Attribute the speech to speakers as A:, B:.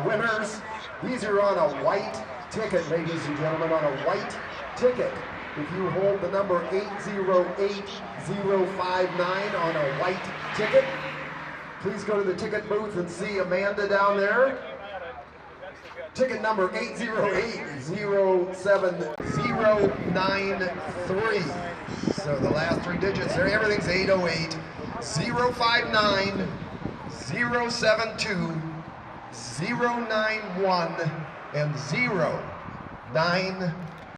A: winners. These are on a white ticket, ladies and gentlemen, on a white ticket. If you hold the number 808059 on a white ticket, please go to the ticket booth and see Amanda down there. Ticket number 80807093. So the last three digits there, everything's 808 059 072 091 and 093.